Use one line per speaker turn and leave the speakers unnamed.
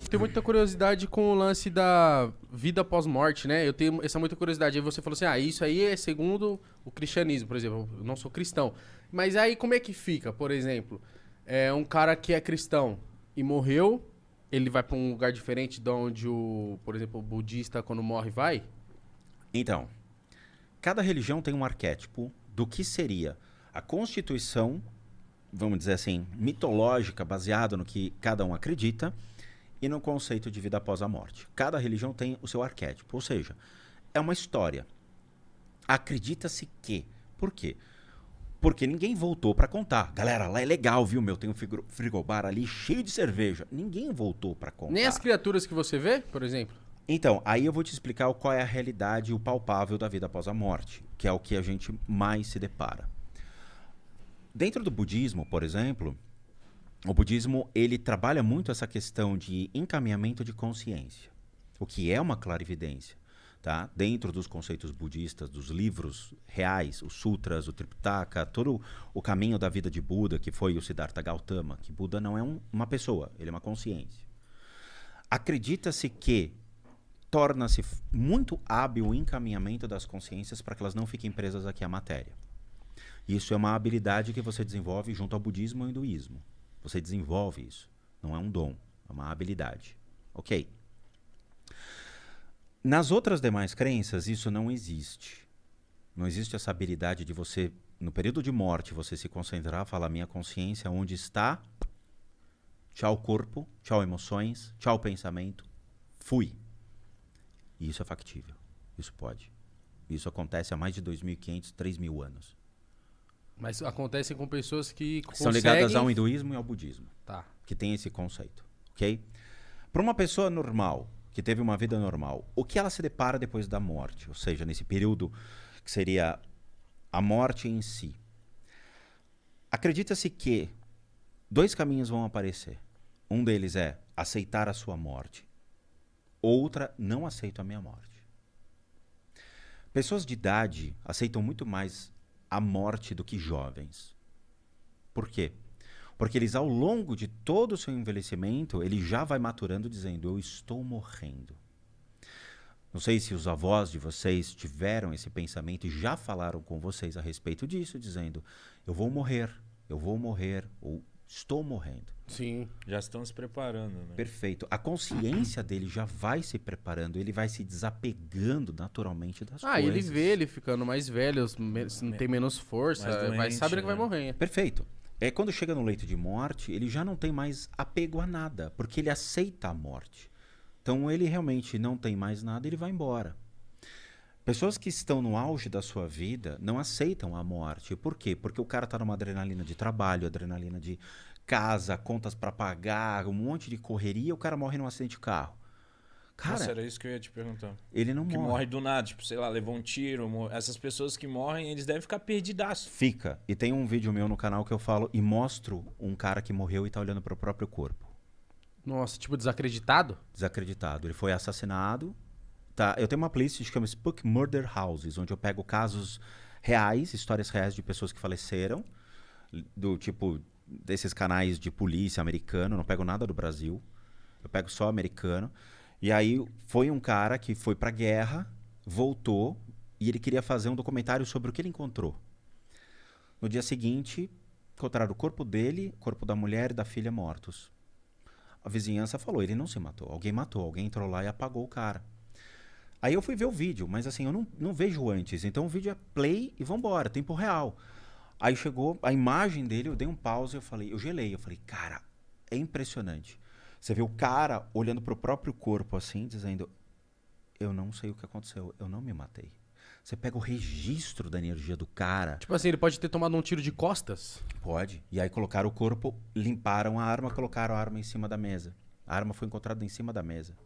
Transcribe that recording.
tenho muita curiosidade com o lance da vida pós-morte, né? Eu tenho essa muita curiosidade. Aí você falou assim, isso aí é segundo o cristianismo, por exemplo. Eu não sou cristão. Mas aí como é que fica, por exemplo? É um cara que é cristão e morreu, ele vai pra um lugar diferente de onde por exemplo, o budista, quando morre, vai?
Então, cada religião tem um arquétipo do que seria a constituição, vamos dizer assim, mitológica, baseada no que cada um acredita, e no conceito de vida após a morte. Cada religião tem o seu arquétipo, ou seja, é uma história. Acredita-se que. Por quê? Porque ninguém voltou para contar. Galera, lá é legal, viu, meu? Tem um frigobar ali cheio de cerveja. Ninguém voltou para contar.
Nem as criaturas que você vê, por exemplo?
Então, aí eu vou te explicar qual é a realidade, o palpável da vida após a morte, que é o que a gente mais se depara. Dentro do budismo, por exemplo, o budismo ele trabalha muito essa questão de encaminhamento de consciência, o que é uma clarividência. Tá? Dentro dos conceitos budistas, dos livros reais, os sutras, o Tripitaka, todo o caminho da vida de Buda, que foi o Siddhartha Gautama, que Buda não é uma pessoa, ele é uma consciência. Acredita-se que torna-se muito hábil o encaminhamento das consciências para que elas não fiquem presas aqui à matéria. Isso é uma habilidade que você desenvolve junto ao budismo e ao hinduísmo. Você desenvolve isso. Não é um dom, é uma habilidade. Ok? Nas outras demais crenças, isso não existe. Não existe essa habilidade de você, no período de morte, você se concentrar, falar, minha consciência, onde está? Tchau corpo, tchau emoções, tchau pensamento, fui. E isso é factível. Isso pode. Isso acontece há mais de 2.500, 3.000 anos.
Mas acontece com pessoas que
são ligadas ao hinduísmo e ao budismo.
Tá.
Que tem esse conceito. Ok? Para uma pessoa normal, que teve uma vida normal, o que ela se depara depois da morte? Ou seja, nesse período que seria a morte em si. Acredita-se que 2 caminhos vão aparecer. Um deles é aceitar a sua morte. Outra, não aceito a minha morte. Pessoas de idade aceitam muito mais a morte do que jovens. Por quê? Porque eles, ao longo de todo o seu envelhecimento, ele já vai maturando dizendo, eu estou morrendo. Não sei se os avós de vocês tiveram esse pensamento e já falaram com vocês a respeito disso, dizendo, eu vou morrer, ou estou morrendo.
Sim.
Já estão se preparando, né?
Perfeito. A consciência dele já vai se preparando, ele vai se desapegando naturalmente das coisas.
Ele vê ele ficando mais velho, não tem menos força,
doente,
vai saber que vai
né?
morrer.
Perfeito. Quando chega no leito de morte, ele já não tem mais apego a nada, porque ele aceita a morte. Então ele realmente não tem mais nada, ele vai embora. Pessoas que estão no auge da sua vida não aceitam a morte. Por quê? Porque o cara está numa adrenalina de trabalho, adrenalina de casa, contas para pagar, um monte de correria, o cara morre num acidente de carro. Cara,
Nossa, era isso que eu ia te perguntar.
ele não
Que
morre.
morre do nada, tipo, sei lá, levou um tiro. Essas pessoas que morrem, eles devem ficar perdidaço.
Fica. E tem um vídeo meu no canal que eu falo e mostro um cara que morreu e tá olhando para o próprio corpo.
Nossa, tipo desacreditado?
Desacreditado. Ele foi assassinado. Tá? Eu tenho uma playlist que chama Spook Murder Houses, onde eu pego casos reais, histórias reais de pessoas que faleceram, do tipo desses canais de polícia americano, não pego nada do Brasil, eu pego só americano. E aí foi um cara que foi pra guerra, voltou, e ele queria fazer um documentário sobre o que ele encontrou. No dia seguinte, encontraram o corpo dele, o corpo da mulher e da filha mortos. A vizinhança falou, ele não se matou, alguém entrou lá e apagou o cara. Aí eu fui ver o vídeo, mas assim, eu não vejo antes. Então o vídeo é play e vambora, tempo real. Aí chegou a imagem dele, eu dei um pause, eu gelei. Eu falei, cara, é impressionante. Você vê o cara olhando pro próprio corpo assim, dizendo, eu não sei o que aconteceu, eu não me matei. Você pega o registro da energia do cara.
Tipo assim, ele pode ter tomado um tiro de costas?
Pode. E aí colocaram o corpo, limparam a arma, colocaram a arma em cima da mesa. A arma foi encontrada em cima da mesa.